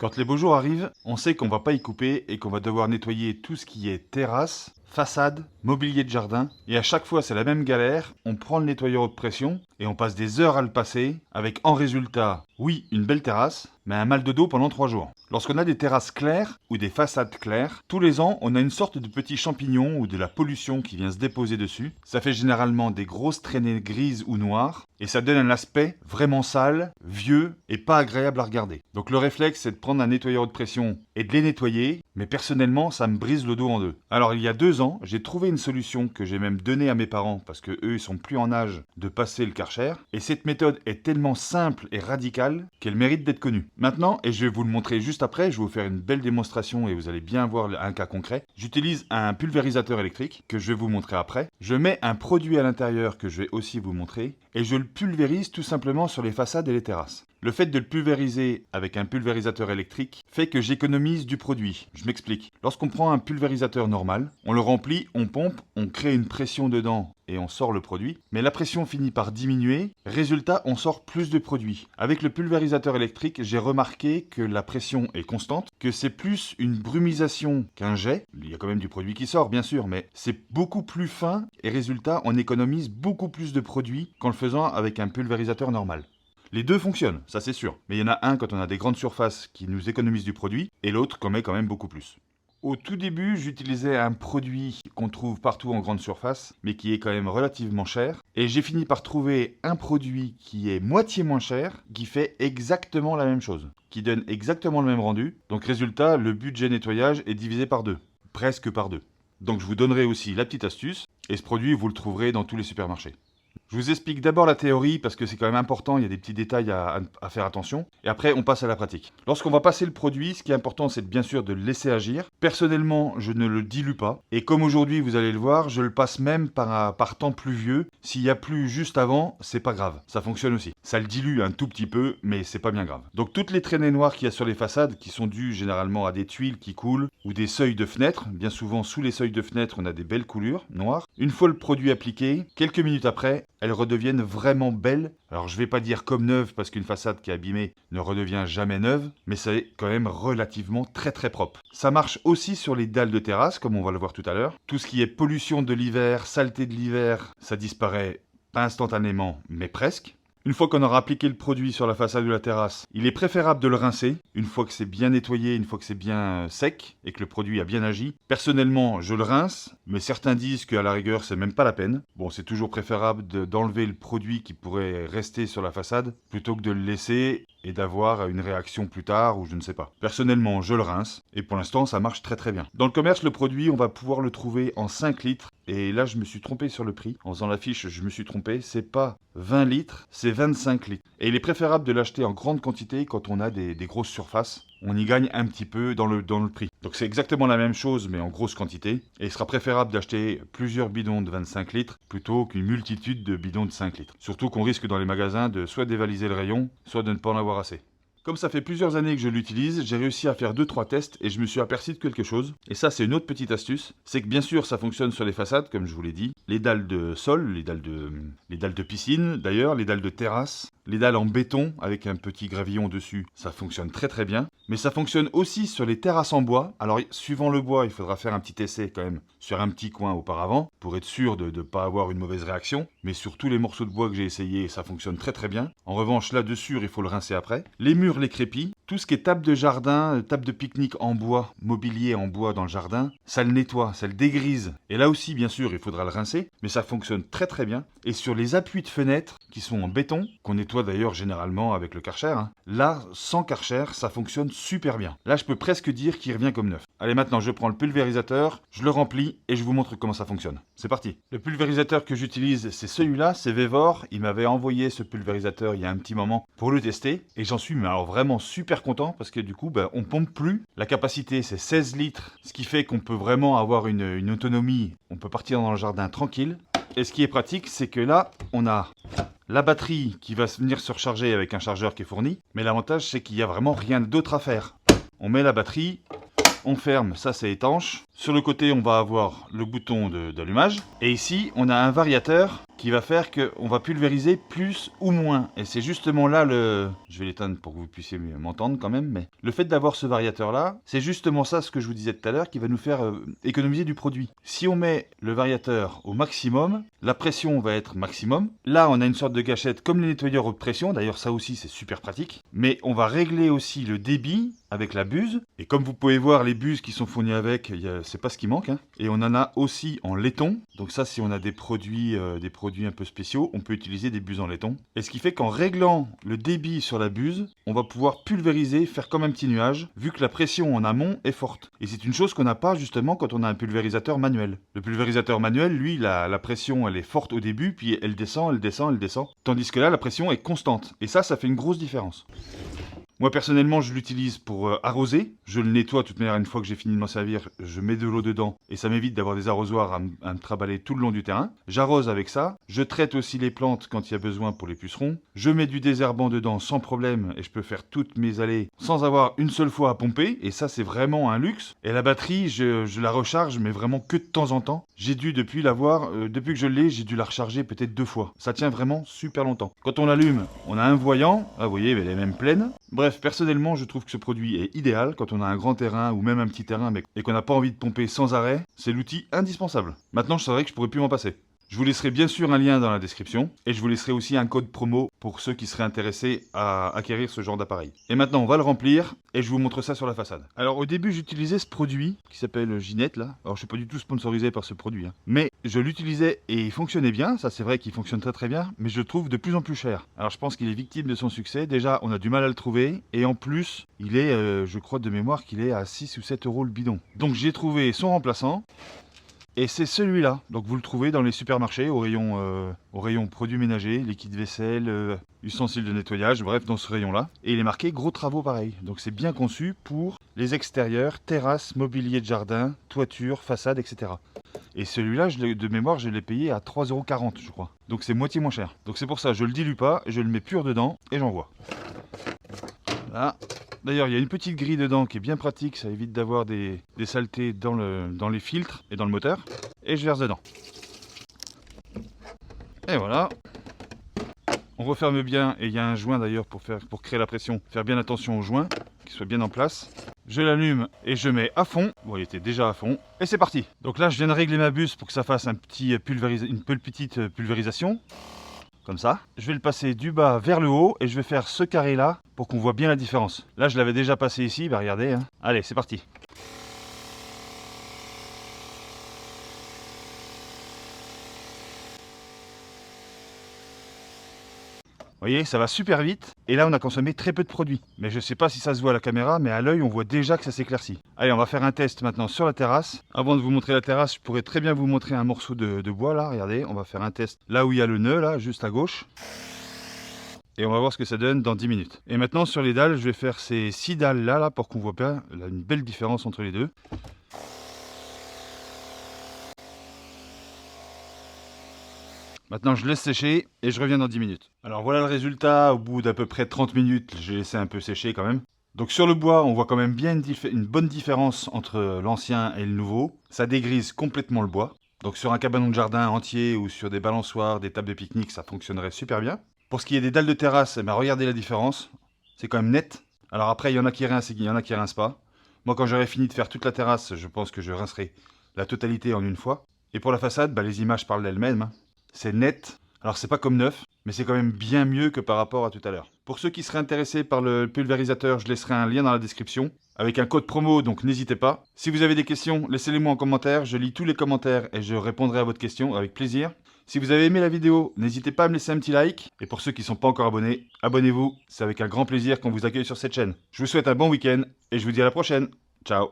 Quand les beaux jours arrivent, on sait qu'on va pas y couper et qu'on va devoir nettoyer tout ce qui est terrasse, façade, mobilier de jardin. Et à chaque fois, c'est la même galère. On prend le nettoyeur haute pression et on passe des heures à le passer avec en résultat, oui, une belle terrasse, mais un mal de dos pendant 3 jours. Lorsqu'on a des terrasses claires ou des façades claires, tous les ans, on a une sorte de petit champignon ou de la pollution qui vient se déposer dessus. Ça fait généralement des grosses traînées grises ou noires et ça donne un aspect vraiment sale, vieux et pas agréable à regarder. Donc le réflexe, c'est de prendre un nettoyeur haute pression et de les nettoyer, mais personnellement, ça me brise le dos en deux. Alors il y a 2 ans, j'ai trouvé une solution que j'ai même donnée à mes parents parce que eux, ils sont plus en âge de passer le Karcher. Et cette méthode est tellement simple et radicale qu'elle mérite d'être connue. Maintenant, et je vais vous le montrer juste après, je vais vous faire une belle démonstration et vous allez bien voir un cas concret. J'utilise un pulvérisateur électrique que je vais vous montrer après. Je mets un produit à l'intérieur que je vais aussi vous montrer et je le pulvérise tout simplement sur les façades et les terrasses. Le fait de le pulvériser avec un pulvérisateur électrique fait que j'économise du produit. Je m'explique. Lorsqu'on prend un pulvérisateur normal, on le remplit, on pompe, on crée une pression dedans et on sort le produit. Mais la pression finit par diminuer. Résultat, on sort plus de produit. Avec le pulvérisateur électrique, j'ai remarqué que la pression est constante, que c'est plus une brumisation qu'un jet. Il y a quand même du produit qui sort, bien sûr, mais c'est beaucoup plus fin et résultat, on économise beaucoup plus de produit qu'en le faisant avec un pulvérisateur normal. Les deux fonctionnent, ça c'est sûr, mais il y en a un quand on a des grandes surfaces qui nous économisent du produit, et l'autre qu'on met quand même beaucoup plus. Au tout début, j'utilisais un produit qu'on trouve partout en grande surface, mais qui est quand même relativement cher, et j'ai fini par trouver un produit qui est moitié moins cher, qui fait exactement la même chose, qui donne exactement le même rendu, donc résultat, le budget nettoyage est divisé par 2, presque par 2. Donc je vous donnerai aussi la petite astuce, et ce produit vous le trouverez dans tous les supermarchés. Je vous explique d'abord la théorie parce que c'est quand même important, il y a des petits détails à faire attention. Et après, on passe à la pratique. Lorsqu'on va passer le produit, ce qui est important, c'est bien sûr de le laisser agir. Personnellement, je ne le dilue pas. Et comme aujourd'hui, vous allez le voir, je le passe même par temps pluvieux. S'il y a plu juste avant, c'est pas grave. Ça fonctionne aussi. Ça le dilue un tout petit peu, mais c'est pas bien grave. Donc toutes les traînées noires qu'il y a sur les façades, qui sont dues généralement à des tuiles qui coulent, ou des seuils de fenêtres, bien souvent sous les seuils de fenêtres, on a des belles coulures noires. Une fois le produit appliqué, quelques minutes après, elles redeviennent vraiment belles. Alors je vais pas dire comme neuve parce qu'une façade qui est abîmée ne redevient jamais neuve, mais c'est quand même relativement très propre. Ça marche aussi sur les dalles de terrasse, comme on va le voir tout à l'heure. Tout ce qui est pollution de l'hiver, saleté de l'hiver, ça disparaît pas instantanément, mais presque. Une fois qu'on aura appliqué le produit sur la façade de la terrasse, il est préférable de le rincer, une fois que c'est bien nettoyé, une fois que c'est bien sec et que le produit a bien agi. Personnellement, je le rince, mais certains disent qu'à la rigueur, c'est même pas la peine. Bon, c'est toujours préférable d'enlever le produit qui pourrait rester sur la façade, plutôt que de le laisser et d'avoir une réaction plus tard ou je ne sais pas. Personnellement, je le rince et pour l'instant, ça marche très bien. Dans le commerce, le produit, on va pouvoir le trouver en 5 litres et là, je me suis trompé sur le prix. En faisant l'affiche, je me suis trompé. C'est pas 20 litres, c'est 25 litres. Et il est préférable de l'acheter en grande quantité quand on a des grosses surfaces. On y gagne un petit peu dans le prix. Donc c'est exactement la même chose mais en grosse quantité. Et il sera préférable d'acheter plusieurs bidons de 25 litres plutôt qu'une multitude de bidons de 5 litres. Surtout qu'on risque dans les magasins de soit dévaliser le rayon, soit de ne pas en avoir assez. Comme ça fait plusieurs années que je l'utilise, j'ai réussi à faire 2-3 tests et je me suis aperçu de quelque chose. Et ça, c'est une autre petite astuce. C'est que bien sûr, ça fonctionne sur les façades, comme je vous l'ai dit. Les dalles de sol, les dalles de piscine, d'ailleurs, les dalles de terrasse. Les dalles en béton avec un petit gravillon dessus, ça fonctionne très bien. Mais ça fonctionne aussi sur les terrasses en bois. Alors, suivant le bois, il faudra faire un petit essai quand même sur un petit coin auparavant pour être sûr de ne pas avoir une mauvaise réaction. Mais sur tous les morceaux de bois que j'ai essayé, ça fonctionne très bien. En revanche, là-dessus, il faut le rincer après. Les murs, les crépis, tout ce qui est table de jardin, table de pique-nique en bois, mobilier en bois dans le jardin, ça le nettoie, ça le dégrise. Et là aussi, bien sûr, il faudra le rincer, mais ça fonctionne très bien. Et sur les appuis de fenêtres, qui sont en béton, qu'on nettoie d'ailleurs généralement avec le Karcher, là, sans Karcher, ça fonctionne super bien. Là, je peux presque dire qu'il revient comme neuf. Allez, maintenant, je prends le pulvérisateur, je le remplis et je vous montre comment ça fonctionne. C'est parti. Le pulvérisateur que j'utilise, c'est celui-là, c'est Vevor. Il m'avait envoyé ce pulvérisateur il y a un petit moment pour le tester et j'en suis mais alors vraiment super content parce que du coup, on pompe plus. La capacité, c'est 16 litres, ce qui fait qu'on peut vraiment avoir une autonomie. On peut partir dans le jardin tranquille. Et ce qui est pratique, c'est que là, on a la batterie qui va venir se recharger avec un chargeur qui est fourni. Mais l'avantage, c'est qu'il n'y a vraiment rien d'autre à faire. On met la batterie, on ferme, ça c'est étanche. Sur le côté, on va avoir le bouton d'allumage. Et ici, on a un variateur qui va faire qu'on va pulvériser plus ou moins. Et c'est justement là Je vais l'éteindre pour que vous puissiez m'entendre quand même. Mais le fait d'avoir ce variateur-là, c'est justement ça, ce que je vous disais tout à l'heure, qui va nous faire économiser du produit. Si on met le variateur au maximum, la pression va être maximum. Là, on a une sorte de gâchette comme les nettoyeurs haute pression. D'ailleurs, ça aussi, c'est super pratique. Mais on va régler aussi le débit avec la buse. Et comme vous pouvez voir, les buses qui sont fournies avec, c'est pas ce qui manque. Hein. Et on en a aussi en laiton. Donc ça, si on a des produits un peu spéciaux, on peut utiliser des buses en laiton. Et ce qui fait qu'en réglant le débit sur la buse, on va pouvoir pulvériser, faire comme un petit nuage, vu que la pression en amont est forte. Et c'est une chose qu'on n'a pas justement quand on a un pulvérisateur manuel. Le pulvérisateur manuel, lui, la pression, elle est forte au début, puis elle descend, elle descend, elle descend. Tandis que là, la pression est constante. Et ça fait une grosse différence. Moi personnellement je l'utilise pour arroser, je le nettoie de toute manière une fois que j'ai fini de m'en servir, je mets de l'eau dedans et ça m'évite d'avoir des arrosoirs à me traballer tout le long du terrain. J'arrose avec ça, je traite aussi les plantes quand il y a besoin pour les pucerons, je mets du désherbant dedans sans problème et je peux faire toutes mes allées sans avoir une seule fois à pomper et ça c'est vraiment un luxe. Et la batterie je la recharge mais vraiment que de temps en temps. J'ai dû depuis l'avoir, depuis que je l'ai, j'ai dû la recharger peut-être 2 fois. Ça tient vraiment super longtemps. Quand on l'allume, on a un voyant, ah, vous voyez elle est même pleine. Bref, personnellement, je trouve que ce produit est idéal quand on a un grand terrain ou même un petit terrain et qu'on n'a pas envie de pomper sans arrêt. C'est l'outil indispensable. Maintenant, je savais que je pourrais plus m'en passer. Je vous laisserai bien sûr un lien dans la description et je vous laisserai aussi un code promo pour ceux qui seraient intéressés à acquérir ce genre d'appareil. Et maintenant, on va le remplir et je vous montre ça sur la façade. Alors au début, j'utilisais ce produit qui s'appelle Ginette là. Alors je suis pas du tout sponsorisé par ce produit, hein. Mais je l'utilisais et il fonctionnait bien. Ça c'est vrai qu'il fonctionne très très bien, mais je le trouve de plus en plus cher. Alors je pense qu'il est victime de son succès. Déjà, on a du mal à le trouver et en plus, il est, je crois de mémoire qu'il est à 6 ou 7 € le bidon. Donc j'ai trouvé son remplaçant. Et c'est celui-là, donc vous le trouvez dans les supermarchés au rayon produits ménagers, liquide vaisselle, ustensiles de nettoyage, bref dans ce rayon-là. Et il est marqué gros travaux pareil, donc c'est bien conçu pour les extérieurs, terrasses, mobilier de jardin, toiture, façade, etc. Et celui-là, de mémoire, je l'ai payé à 3,40 € je crois. Donc c'est moitié moins cher. Donc c'est pour ça, je le dilue pas, je le mets pur dedans et j'envoie. Là. D'ailleurs, il y a une petite grille dedans qui est bien pratique, ça évite d'avoir des saletés dans les filtres et dans le moteur. Et je verse dedans. Et voilà. On referme bien, et il y a un joint d'ailleurs pour créer la pression. Faire bien attention au joint, qu'il soit bien en place. Je l'allume et je mets à fond. Bon, il était déjà à fond. Et c'est parti. Donc là, je viens de régler ma buse pour que ça fasse une petite pulvérisation. Comme ça. Je vais le passer du bas vers le haut et je vais faire ce carré là pour qu'on voit bien la différence. Là je l'avais déjà passé ici, bah regardez. Hein. Allez, c'est parti. Vous voyez, ça va super vite. Et là, on a consommé très peu de produits. Mais je ne sais pas si ça se voit à la caméra, mais à l'œil, on voit déjà que ça s'éclaircit. Allez, on va faire un test maintenant sur la terrasse. Avant de vous montrer la terrasse, je pourrais très bien vous montrer un morceau de bois, là. Regardez, on va faire un test là où il y a le nœud, là, juste à gauche. Et on va voir ce que ça donne dans 10 minutes. Et maintenant, sur les dalles, je vais faire ces 6 dalles là, pour qu'on voit bien une belle différence entre les deux. Maintenant, je laisse sécher et je reviens dans 10 minutes. Alors voilà le résultat. Au bout d'à peu près 30 minutes, j'ai laissé un peu sécher quand même. Donc sur le bois, on voit quand même bien une bonne différence entre l'ancien et le nouveau. Ça dégrise complètement le bois. Donc sur un cabanon de jardin entier ou sur des balançoires, des tables de pique-nique, ça fonctionnerait super bien. Pour ce qui est des dalles de terrasse, eh ben, regardez la différence. C'est quand même net. Alors après, il y en a qui rincent et il y en a qui rincent pas. Moi, quand j'aurai fini de faire toute la terrasse, je pense que je rincerai la totalité en une fois. Et pour la façade, bah, les images parlent d'elles-mêmes. Hein. C'est net. Alors c'est pas comme neuf, mais c'est quand même bien mieux que par rapport à tout à l'heure. Pour ceux qui seraient intéressés par le pulvérisateur, je laisserai un lien dans la description avec un code promo, donc n'hésitez pas. Si vous avez des questions, laissez-les moi en commentaire. Je lis tous les commentaires et je répondrai à votre question avec plaisir. Si vous avez aimé la vidéo, n'hésitez pas à me laisser un petit like. Et pour ceux qui ne sont pas encore abonnés, abonnez-vous. C'est avec un grand plaisir qu'on vous accueille sur cette chaîne. Je vous souhaite un bon week-end et je vous dis à la prochaine. Ciao.